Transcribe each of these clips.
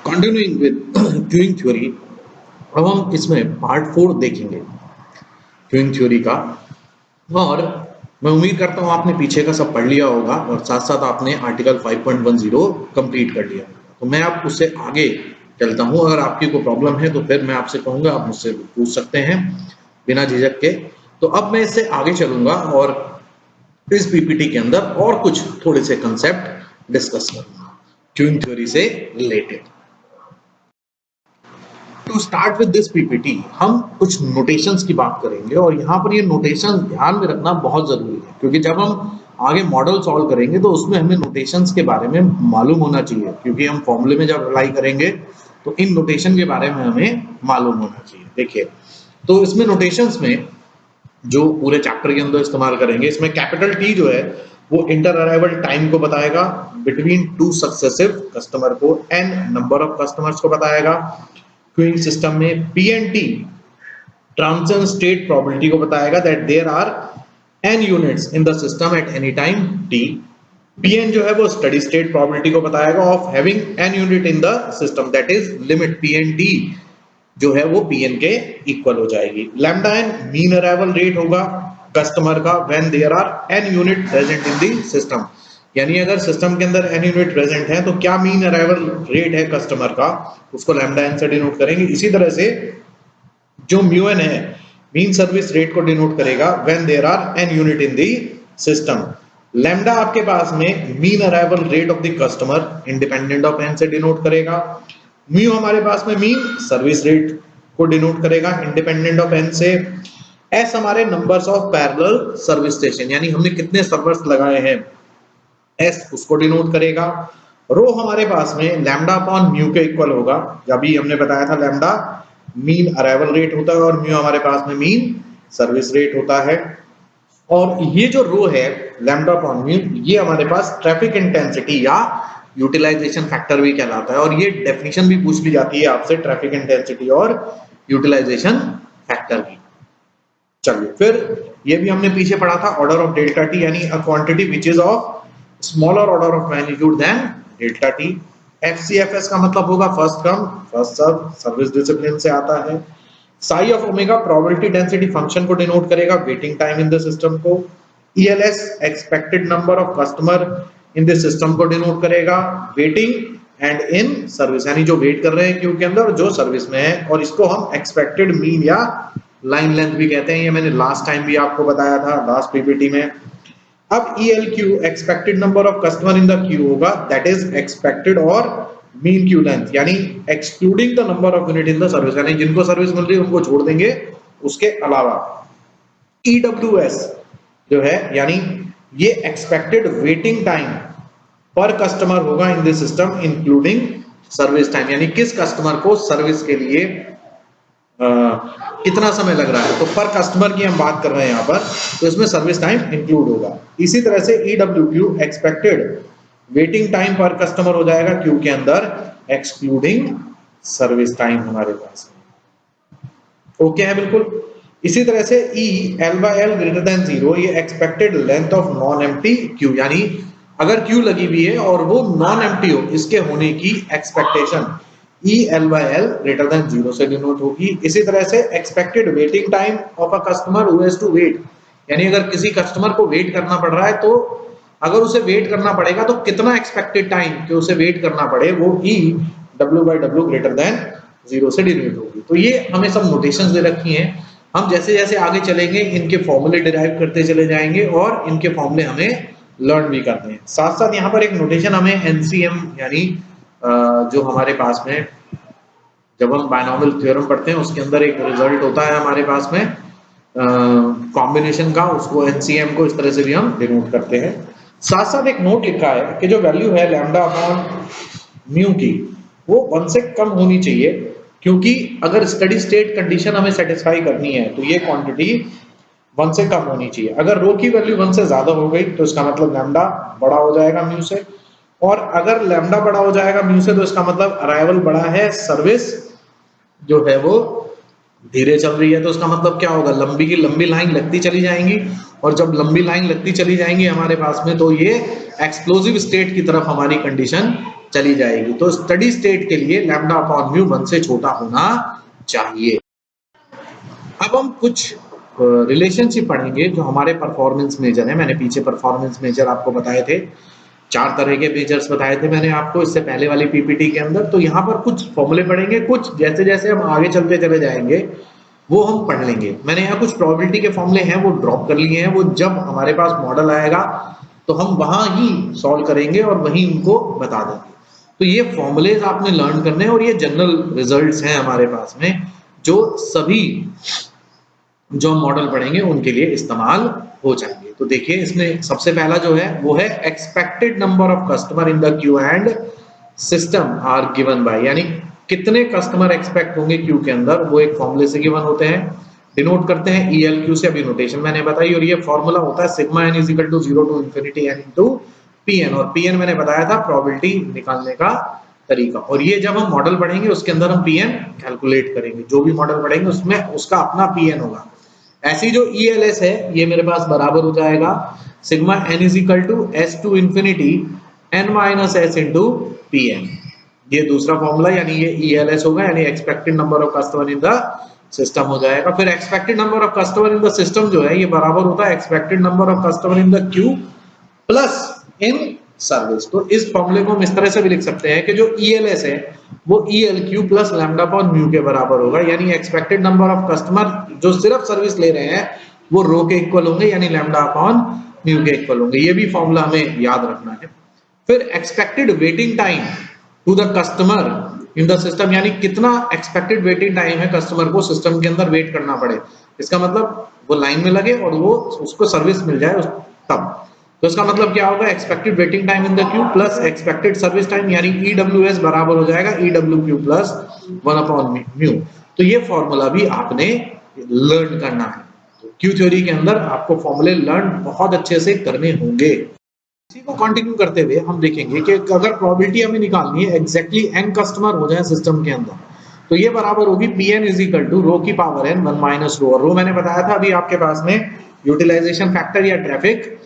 Continuing with queuing theory, अब हम इसमें पार्ट 4 देखेंगे क्यूइंग थ्योरी का। और मैं उम्मीद करता हूँ आपने पीछे का सब पढ़ लिया होगा और साथ साथ आपने आर्टिकल 5.10 कंप्लीट कर लिया होगा। तो मैं आप उससे आगे चलता हूँ। अगर आपकी कोई प्रॉब्लम है तो फिर मैं आपसे कहूँगा आप मुझसे पूछ सकते हैं बिना झिझक के। तो अब मैं इससे आगे चलूंगा और इस पीपीटी के अंदर और कुछ थोड़े से कंसेप्ट डिस्कस करूंगा क्यूइंग थ्योरी से related. To start with this PPT हम कुछ नोटेशंस की बात करेंगे और यहाँ पर ये नोटेशंस ध्यान में रखना बहुत जरूरी है, क्योंकि जब हम आगे मॉडल सॉल्व करेंगे तो उसमें हमें नोटेशंस के बारे में मालूम होना चाहिए, क्योंकि हम फॉर्मूले में जब अप्लाई करेंगे तो इन नोटेशन के बारे में हमें मालूम होना चाहिए। देखिए, तो इसमें नोटेशंस में जो पूरे चैप्टर के अंदर इस्तेमाल करेंगे, इसमें कैपिटल टी जो है वो इंटर अराइवल टाइम को बताएगा बिटवीन टू सक्सेसिव कस्टमर को, एन नंबर ऑफ कस्टमर्स को बताएगा। क्यूइंग सिस्टम में पीएनटी ट्रांजिशन स्टेट प्रोबेबिलिटी को बताएगा that there are n units in the system at any time t। pn जो है वो स्टडी स्टेट प्रोबेबिलिटी को बताएगा of having n unit in the system, that is limit pnt जो है वो pn के इक्वल हो जाएगी। Lambda n mean arrival rate होगा कस्टमर का when there are n unit present in the system, यानी अगर सिस्टम के अंदर n यूनिट प्रेजेंट है तो क्या मीन अराइवल रेट है कस्टमर का, उसको लैम्डा n से डिनोट करेंगे। इसी तरह से जो म्यू n है मीन सर्विस रेट को डिनोट करेगा when there are n unit in the system. Lambda आपके पास में mean arrival rate of the customer independent of n से डिनोट करेगा। म्यू हमारे पास में मीन सर्विस रेट को डिनोट करेगा इंडिपेंडेंट ऑफ n से। एस हमारे numbers of parallel service station, यानी हमने कितने सर्वर्स लगाए हैं, एस उसको डिनोट करेगा। रो हमारे पास में लैम्डा अपॉन म्यू के इक्वल होगा, जब भी हमने बताया था लैम्डा मीन अराइवल रेट होता है और म्यू हमारे पास में मीन सर्विस रेट होता है। और ये जो रो है लैम्डा अपॉन म्यू, ये हमारे पास ट्रैफिक इंटेंसिटी या यूटिलाइजेशन फैक्टर भी कहलाता है, और ये डेफिनेशन भी पूछ ली जाती है आपसे ट्रैफिक इंटेंसिटी और यूटिलाइजेशन फैक्टर की। चलिए, फिर ये भी हमने पीछे पढ़ा था ऑर्डर ऑफ डेल्टा टी, यानी a quantity which is of smaller order of magnitude than delta T. FCFS का मतलब होगा first come first serve, service discipline से आता है। Psi of omega probability density function को डिनोट करेगा waiting time in the system को। ELS expected number of customer in the system को डिनोट करेगा वेटिंग एंड इन सर्विस, यानी जो वेट कर रहे हैं क्यू के अंदर और जो सर्विस में है, और इसको हम एक्सपेक्टेड मीन या लाइन लेंथ भी कहते हैं। ये मैंने लास्ट टाइम भी आपको बताया था लास्ट पीपीटी में। अब ELQ expected number of customer in the Q होगा, दैट इज एक्सपेक्टेड और मीन क्यू लेंथ, यानी excluding the number of unit in the service, यानी जिनको सर्विस मिल रही है उनको छोड़ देंगे उसके अलावा। EWS जो है यानी ये एक्सपेक्टेड वेटिंग टाइम पर कस्टमर होगा इन the system including service time, यानी किस कस्टमर को सर्विस के लिए कितना समय लग रहा है, तो पर कस्टमर की हम बात कर रहे हैं यहाँ पर, तो इसमें सर्विस टाइम इंक्लूड होगा। इसी तरह से EWQ एक्सपेक्टेड वेटिंग टाइम पर कस्टमर हो जाएगा क्यू के अंदर एक्सक्लूडिंग सर्विस टाइम हमारे पास। ओके है बिल्कुल। इसी तरह से E L/L ग्रेटर देन 0, ये expected length of non empty Q, यानी अगर क्यू लगी हुई है और वो नॉन एम्प्टी हो, इसके होने की expectation E L/L greater than 0 से डिनोट होगी। इसी तरह से expected waiting time of a customer who has to wait, यानी अगर किसी कस्टमर को वेट करना पड़ रहा है तो अगर उसे वेट करना पड़ेगा तो कितना एक्सपेक्टेड टाइम कि उसे वेट करना पड़े, वो E W/W ग्रेटर देन 0 से डिनोट होगी। तो ये हमें सब नोटेशंस दे रखी हैं, हम जैसे जैसे आगे चलेंगे इनके फॉर्मूले डिराइव करते चले जाएंगे और इनके फॉर्मूले हमें लर्न भी करते हैं। साथ साथ यहाँ पर एक नोटेशन हमें NCM यानी जो हमारे पास में जब हम बायनॉमियल थ्योरम पढ़ते हैं उसके अंदर एक रिजल्ट होता है हमारे पास में कॉम्बिनेशन का, उसको NCM को इस तरह से भी हम डिनोट करते हैं। साथ साथ एक नोट लिखा है कि जो वैल्यू है लैम्डा अपॉन म्यू की वो 1 से कम होनी चाहिए, क्योंकि अगर स्टडी स्टेट कंडीशन हमें सेटिस्फाई करनी है तो ये क्वांटिटी 1 से कम होनी चाहिए। अगर रो की वैल्यू 1 से ज्यादा हो गई तो इसका मतलब लैम्डा बड़ा हो जाएगा म्यू से, और अगर लैम्डा बड़ा हो जाएगा म्यू से तो इसका मतलब अराइवल बड़ा है, सर्विस जो है वो धीरे चल रही है, तो इसका मतलब क्या होगा, लंबी की लंबी लाइन लगती चली जाएंगी, और जब लंबी लाइन लगती चली जाएंगी हमारे पास में तो ये एक्सप्लोसिव स्टेट की तरफ हमारी कंडीशन चली जाएगी। तो स्टडी स्टेट के लिए लैम्डा अपॉन म्यू 1 से छोटा होना चाहिए। अब हम कुछ रिलेशनशिप पढ़ेंगे जो हमारे परफॉर्मेंस मेजर है। मैंने पीछे परफॉर्मेंस मेजर आपको बताए थे, 4 तरह के मेजर्स बताए थे मैंने आपको इससे पहले वाली पीपीटी के अंदर। तो यहाँ पर कुछ फॉर्मूले पढ़ेंगे, कुछ जैसे जैसे हम आगे चलते चले जाएंगे वो हम पढ़ लेंगे। मैंने यहाँ कुछ प्रोबेबिलिटी के फॉर्मूले हैं वो ड्रॉप कर लिए हैं, वो जब हमारे पास मॉडल आएगा तो हम वहां ही सॉल्व करेंगे और वहीं उनको बता देंगे। तो ये फॉर्मूलेज आपने लर्न करने हैं और ये जनरल रिजल्ट्स हैं हमारे पास में, जो सभी जो हम मॉडल पढ़ेंगे उनके लिए इस्तेमाल हो जाएंगे। तो देखिए इसमें सबसे पहला जो है वो है expected number of customer in the queue and system are given by, यानी कितने कस्टमर एक्सपेक्ट होंगे क्यू के अंदर, वो एक फॉर्मूले से गिवन होते हैं। डिनोट करते हैं ELQ से, अभी नोटेशन मैंने बताई, और ये फॉर्मूला होता है sigma n is equal to 0 to infinity n into Pn, और Pn मैंने बताया था प्रोबेबिलिटी निकालने का तरीका। और ये जब हम मॉडल पढ़ेंगे उसके अंदर हम Pn कैलकुलेट करेंगे, जो भी मॉडल पढ़ेंगे उसमें उसका अपना Pn होगा। ऐसी जो ELS है ये मेरे पास बराबर हो जाएगा sigma n is equal to s to infinity n minus s into Pn। ये दूसरा फॉर्मूला, यानी ये ELS होगा, यानी expected number of customer in the system हो जाएगा। फिर expected number of customer in the system जो है ये बराबर होता है expected number of customer in the queue plus in service. तो इस फॉर्मूले को हम इस तरह से भी लिख सकते हैं कि जो ELS है वो ELQ plus lambda upon mu के बराबर होगा, यानी एक्सपेक्टेड नंबर ऑफ कस्टमर जो सिर्फ सर्विस ले रहे हैं वो रो के इक्वल होंगे, यानी लैम्डा अपॉन म्यू के इक्वल होंगे। ये भी फॉर्मूला हमें याद रखना है। फिर expected waiting time to the customer in the system, यानी कितना एक्सपेक्टेड वेटिंग टाइम है कस्टमर को सिस्टम के अंदर वेट करना पड़े। इसका मतलब वो लाइन में लगे और वो उसको सर्विस मिल जाए तब। तो इसका मतलब क्या होगा, expected waiting time in the queue plus expected service time, यानी EWS बराबर हो जाएगा EWQ प्लस 1 अपॉन म्यू। तो ये फॉर्मूला भी आपने लर्न करना है। तो क्यू थ्योरी के अंदर आपको फॉर्मूले लर्न बहुत अच्छे से करने होंगे। इसी को कंटिन्यू करते हुए हम देखेंगे कि अगर प्रोबेबिलिटी हमें निकालनी है एग्जैक्टली n कस्टमर हो जाए सिस्टम के अंदर, तो ये बराबर होगी Pn इज इक्वल टू रो की पावर n 1 माइनस रो। और रो मैंने बताया था अभी आपके पास में यूटिलाइजेशन फैक्टर या ट्रैफिक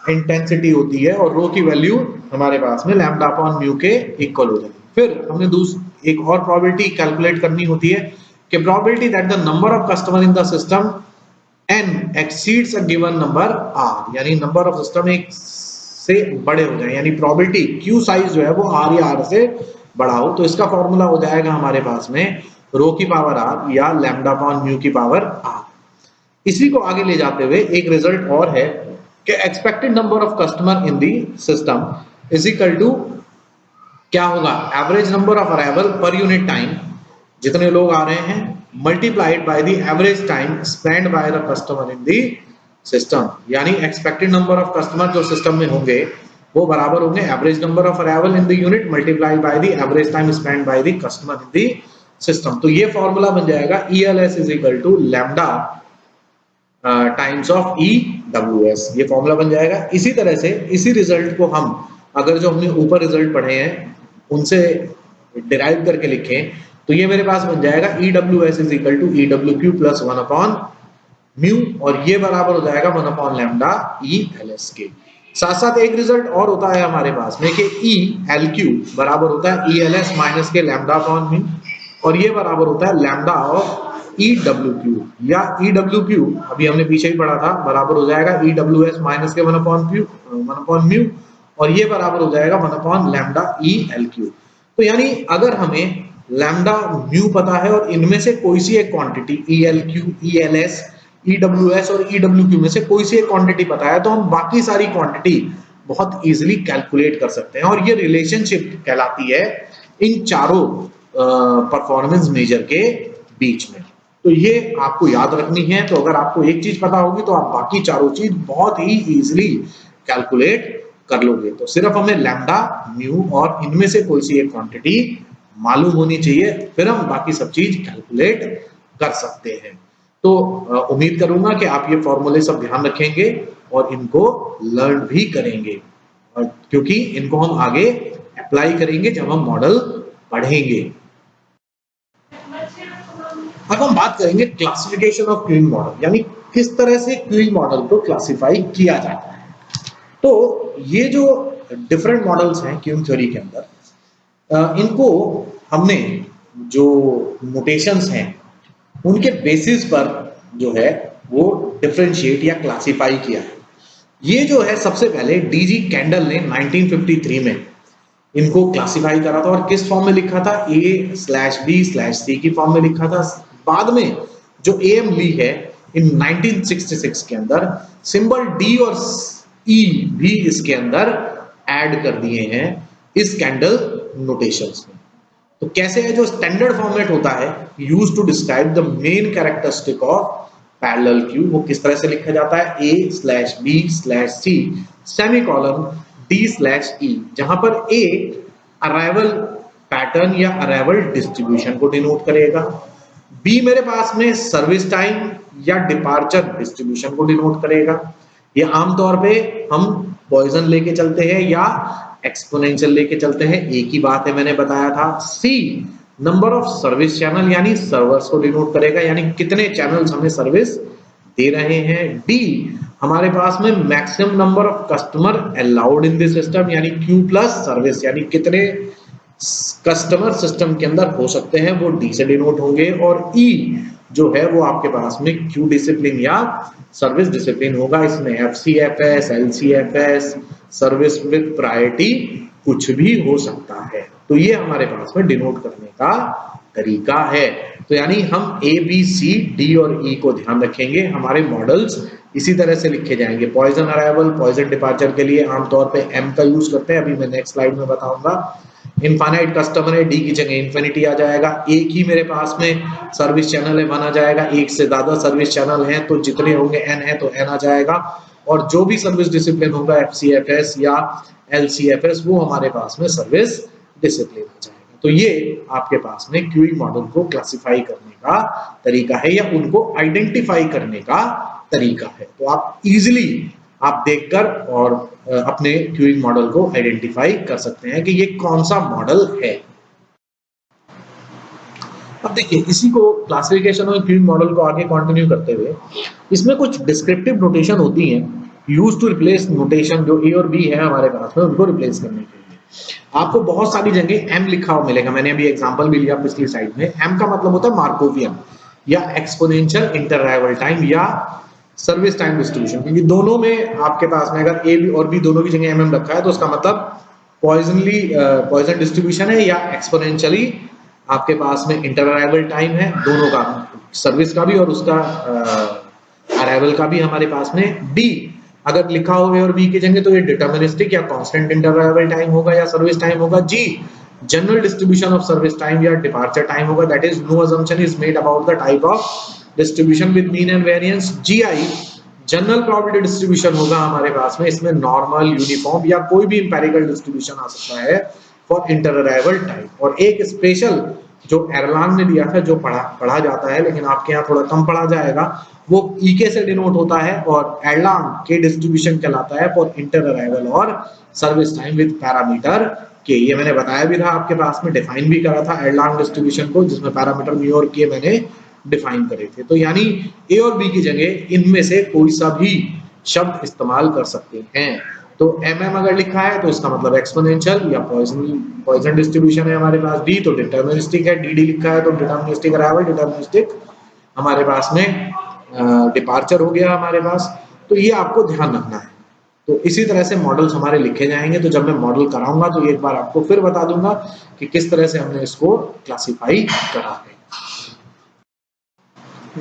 इंटेंसिटी होती है, और रो की वैल्यू हमारे पास में लैम्डा अपॉन म्यू के इक्वल हो जाएगी। फिर हमने एक और प्रोबेबिलिटी कैलकुलेट करनी होती है कि probability that the number of customer in the system n exceeds a given number r, यानी नंबर ऑफ सिस्टम एक से बड़े हो जाए, यानी प्रोबेबिलिटी क्यू साइज जो है वो r या r से बड़ा हो। तो इसका फॉर्मूला हो जाएगा हमारे पास में रो की पावर r या लैम्डा अपॉन म्यू की पावर r। इसी को आगे ले जाते हुए एक रिजल्ट और है कि expected number of customer in the system is equal to क्या होगा, average number of arrival per unit time, जितने लोग आ रहे हैं, multiplied by the average time spend by the customer in the system. यानी एक्सपेक्टेड नंबर ऑफ कस्टमर जो system में होंगे वो बराबर होंगे average number of arrival in the unit multiplied by the average time spend by the customer in the system. तो ये formula बन जाएगा ELS is equal to lambda times of EWS, ये फॉर्मूला बन जाएगा। इसी तरह से इसी रिजल्ट को हम अगर जो हमने ऊपर रिजल्ट पढ़े हैं उनसे डिराइव करके लिखें तो ये मेरे पास बन जाएगा EWS is equal to EWQ plus 1 upon mu, और ये बराबर हो जाएगा 1 अपॉन लैम्डा ELS के। साथ साथ एक रिजल्ट और होता है हमारे पास में कि ELQ बराबर होता है ELS माइनस के लैम्डा अपॉन म्यू, और ये बराबर होता है लैम्डा ऑफ EWQ या EWQ अभी हमने पीछे ही पढ़ा था, बराबर हो जाएगा EWS माइनस के 1 अपॉन म्यू, और ये बराबर हो जाएगा 1 अपॉन लैम्डा ELQ। तो यानी अगर हमें लैम्डा म्यू पता है और इनमें से कोई सी एक क्वांटिटी ELQ, ELS, EWS और EWQ में से कोई सी एक क्वांटिटी पता है तो हम बाकी सारी क्वांटिटी बहुत इजीली कैलकुलेट कर सकते हैं, और ये रिलेशनशिप कहलाती है इन चारों परफॉर्मेंस मेजर के बीच में। तो ये आपको याद रखनी है। तो अगर आपको एक चीज पता होगी तो आप बाकी चारों चीज बहुत ही इजीली कैलकुलेट कर लोगे। तो सिर्फ हमें लैम्डा, म्यू और इनमें से कोई सी एक क्वांटिटी मालूम होनी चाहिए, फिर हम बाकी सब चीज कैलकुलेट कर सकते हैं। तो उम्मीद करूंगा कि आप ये फॉर्मूले सब ध्यान रखेंगे और इनको लर्न भी करेंगे, क्योंकि इनको हम आगे अप्लाई करेंगे जब हम मॉडल पढ़ेंगे। अब हम बात करेंगे क्लासिफिकेशन ऑफ क्यूइंग मॉडल, यानी किस तरह से क्यूइंग मॉडल को क्लासिफाई किया जाता है। तो ये जो डिफरेंट मॉडल्स हैं क्यूइंग थ्योरी के अंदर, इनको हमने जो नोटेशंस हैं उनके बेसिस पर जो है वो डिफरेंशिएट या क्लासिफाई किया है। ये जो है सबसे पहले डीजी कैंडल ने 1953 में इनको क्लासिफाई करा था और किस फॉर्म में लिखा था, A/B/C की फॉर्म में लिखा था। बाद में जो AM ली है इन 1966 के अंदर सिंबल D और E भी इसके अंदर ऐड कर दिए हैं इस कैंडल नोटेशंस में। तो कैसे है, जो स्टैंडर्ड फॉर्मेट होता है use to describe the main characteristic of parallel queue, वो किस तरह से लिखा जाता है, A/B/C सेमीकोलन D/E, जहां पर A अराइवल पैटर्न या अराइवल डिस्ट्रीब्यूशन को डिनोट करेगा, B मेरे पास में सर्विस टाइम या डिपार्चर डिस्ट्रीब्यूशन को डिनोट करेगा। ये आमतौर पे हम पॉइजन लेके चलते हैं या एक्सपोनेंशियल लेके चलते हैं, एक ही बात है, मैंने बताया था। C number of service channel यानी सर्वर्स को डिनोट करेगा, यानी कितने चैनल्स हमें सर्विस दे रहे हैं। D हमारे पास में maximum number of customer allowed in this system यानी Q प्लस सर्विस, यानी कितने कस्टमर सिस्टम के अंदर हो सकते हैं, वो D से डिनोट होंगे। और E जो है वो आपके पास में Q डिसिप्लिन या सर्विस डिसिप्लिन होगा। इसमें FCFS, LCFS, service with priority कुछ भी हो सकता है। तो ये हमारे पास में डिनोट करने का तरीका है। तो यानी हम A, B, C, D और E को ध्यान रखेंगे, हमारे मॉडल्स इसी तरह से लिखे जाएंगे। पॉइजन अराइवल, पॉइजन डिपार्चर के लिए आमतौर पे M का यूज करते हैं, अभी मैं नेक्स्ट स्लाइड में बताऊंगा। इनफाइनाइट कस्टमर है, D की जगह इन्फिनिटी आ जाएगा। एक ही मेरे पास में सर्विस चैनल है, 1 आ जाएगा। एक से ज्यादा सर्विस चैनल है तो जितने होंगे N है तो N आ जाएगा। और जो भी सर्विस डिसिप्लिन होगा FCFS या LCFS वो हमारे पास में सर्विस डिसिप्लिन आ जाएगा। तो ये आपके पास में क्यूइंग मॉडल को क्लासिफाई करने का तरीका है या उनको आइडेंटिफाई करने का तरीका है। तो आप इजीली आप देखकर और अपने क्यूइंग मॉडल को आइडेंटिफाई कर सकते हैं कि ये कौन सा मॉडल है। अब देखिए इसी को क्लासिफिकेशन और क्यूइंग मॉडल को आगे कंटिन्यू करते हुए इसमें कुछ डिस्क्रिप्टिव नोटेशन होती हैं यूज टू रिप्लेस नोटेशन जो A और B है हमारे पास में, उनको रिप्लेस करने के लिए आपको बहुत सारी जगह M लिखा हुआ मिलेगा। मैंने अभी एग्जांपल भी लिया पिछली स्लाइड में। M का मतलब होता है मार्कोवियन या एक्सपोनेंशियल इंटरअराइवल टाइम या सर्विस टाइम डिस्ट्रीब्यूशन, क्योंकि दोनों में आपके पास में अगर A और B दोनों की जगह MM रखा है तो उसका मतलब पॉइजन डिस्ट्रीब्यूशन है या एक्सपोनेंशियली आपके पास में इंटरअराइवल टाइम है, दोनों का, सर्विस का भी और उसका अराइवल का भी हमारे पास में। D अगर लिखा हो A और B की जगह तो ये डिटरमिनिस्टिक या कांस्टेंट इंटरअराइवल टाइम होगा या सर्विस टाइम होगा। G general distribution of service time या डिपार्चर टाइम होगा, that is no assumption is made about the type of distribution with mean and variance। GI general probability distribution होगा हमारे पास में, इसमें नॉर्मल, यूनिफॉर्म या कोई भी इंपेरिकल डिस्ट्रीब्यूशन आ सकता है फॉर इंटरअराइवल टाइम। और एक स्पेशल जो एरलान ने दिया था जो पढ़ा जाता है लेकिन आपके यहाँ थोड़ा कम पढ़ा जाएगा, वो EK से डिनोट होता है और एरलान के डिस्ट्रीब्यूशन कहलाता है फॉर इंटरअराइवल और service time with parameter K। ये मैंने बताया भी था आपके पास में, डिफाइन भी करा था एरलान डिस्ट्रीब्यूशन को, जिसमें पैरामीटर म्यू और K मैंने डिफाइन करे थे। तो यानी A और B की जगह इनमें से कोई सा भी शब्द इस्तेमाल कर सकते हैं। तो MM अगर लिखा है तो इसका मतलब एक्सपोनेंशियल या पॉइजन डिस्ट्रीब्यूशन है हमारे पास। D तो डिटरमिनिस्टिक है, DD लिखा है तो डिटरमिनिस्टिक अराइवल, डिटरमिनिस्टिक हमारे पास में डिपार्चर हो गया हमारे पास। तो ये आपको ध्यान रखना है। तो इसी तरह से मॉडल्स हमारे लिखे जाएंगे। तो जब मैं मॉडल कराऊंगा तो एक बार आपको फिर बता दूंगा कि किस तरह से हमने इसको क्लासिफाई करा है।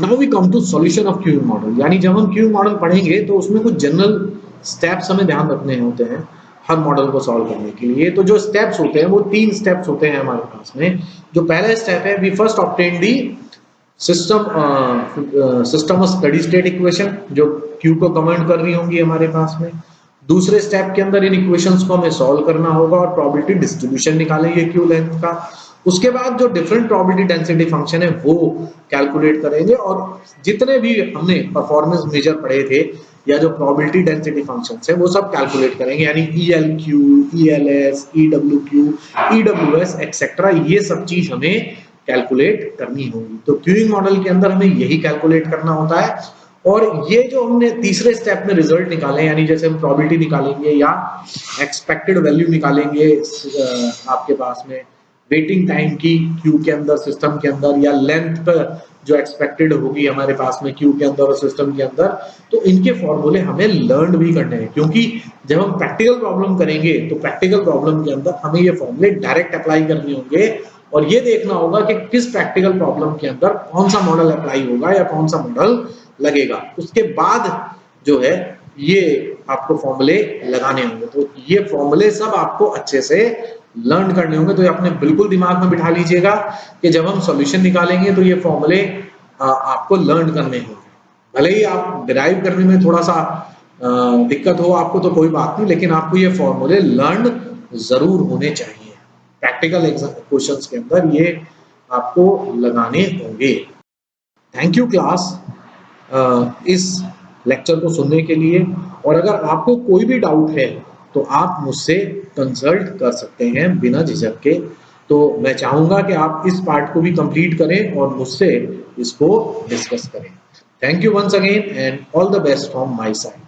Now we come to solution of queuing model, यानी जब हम क्यूइंग मॉडल पढ़ेंगे तो उसमें कुछ जनरल स्टेप्स हमें ध्यान रखने होते हैं हर मॉडल को सॉल्व करने के लिए। तो जो स्टेप्स होते हैं वो 3 स्टेप्स होते हैं हमारे पास में। जो पहला स्टेप है, we first obtain the system of steady state equation जो क्यू को कमेंट कर रही होंगी हमारे पास में। दूसरे स्टेप के अंदर इन इक्वेशंस को हमें सॉल्व करना होगा और प्रोबेबिलिटी डिस्ट्रीब्यूशन निकालेंगे क्यू लेंथ का। उसके बाद जो डिफरेंट प्रोबेबिलिटी डेंसिटी फंक्शन है वो कैलकुलेट करेंगे और जितने भी हमने परफॉर्मेंस मेजर पढ़े थे या जो प्रोबेबिलिटी डेंसिटी फंक्शंस है वो सब कैलकुलेट करेंगे, यानी ELQ, ELS, EWQ, EWS etcetera, ये सब चीज हमें कैलकुलेट करनी होगी। तो क्यूइंग मॉडल के अंदर हमें यही कैलकुलेट करना होता है और ये जो हमने तीसरे स्टेप में रिजल्ट निकाले, यानी जैसे हम प्रोबेबिलिटी निकालेंगे या एक्सपेक्टेड वैल्यू निकालेंगे आपके पास में वेटिंग टाइम की क्यू के अंदर, सिस्टम के अंदर, या लेंथ जो एक्सपेक्टेड होगी हमारे पास में क्यू के अंदर और सिस्टम के अंदर, तो इनके फॉर्मूले हमें लर्न भी करने हैं, क्योंकि जब हम प्रैक्टिकल प्रॉब्लम करेंगे तो प्रैक्टिकल प्रॉब्लम के अंदर हमें ये फॉर्मूले डायरेक्ट अप्लाई करने होंगे और ये देखना होगा कि किस प्रैक्टिकल प्रॉब्लम के अंदर कौन सा मॉडल अप्लाई होगा या कौन सा मॉडल लगेगा। उसके बाद जो है ये आपको फॉर्मूले लगाने होंगे। तो ये फॉर्मूले सब आपको अच्छे से लर्न करने होंगे। तो ये अपने बिल्कुल दिमाग में बिठा लीजिएगा कि जब हम सॉल्यूशन निकालेंगे तो ये फॉर्मूले आपको लर्न करने होंगे। भले ही आप डिराइव करने में थोड़ा सा दिक्कत हो आपको तो कोई बात नहीं, लेकिन आपको ये फॉर्मूले लर्न जरूर होने चाहिए। प्रैक्टिकल क्वेश्चंस के अंदर ये आपको लगाने होंगे। थैंक यू क्लास इस लेक्चर को सुनने के लिए, और अगर आपको कोई भी डाउट है तो आप मुझसे कंसल्ट कर सकते हैं बिना झिझक के। तो मैं चाहूंगा कि आप इस पार्ट को भी कंप्लीट करें और मुझसे इसको डिस्कस करें। Thank you once again and all the best from my side.